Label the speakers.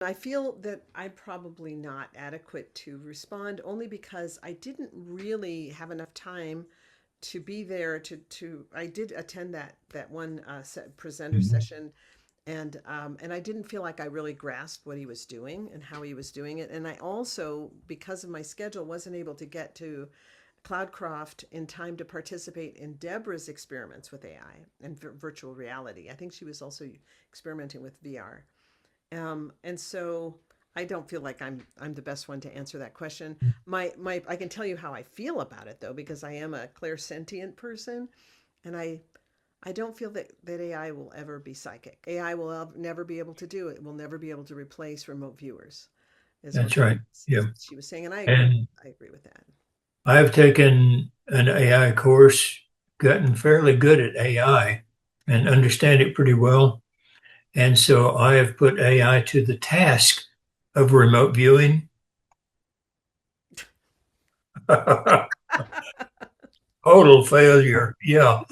Speaker 1: I feel that I'm probably not adequate to respond only because I didn't really have enough time to be there to I did attend that one presenter
Speaker 2: Mhm.
Speaker 1: session, and I didn't feel like I really grasped what he was doing and how he was doing it. And I also, because of my schedule, wasn't able to get to Cloudcroft in time to participate in Deborah's experiments with AI and virtual reality. I think she was also experimenting with VR. And so I don't feel like I'm the best one to answer that question. My I can tell you how I feel about it though, because I am a clairsentient person, and I don't feel that AI will ever be psychic. AI will never be able to do it. It will never be able to replace remote viewers, is what
Speaker 2: That's right.
Speaker 1: is
Speaker 2: Yeah.
Speaker 1: what she was saying, and I agree.
Speaker 2: And
Speaker 1: I agree with that.
Speaker 2: I've taken an AI course, gotten fairly good at AI and understand it pretty well. And so I have put AI to the task of remote viewing. Total failure. Yeah.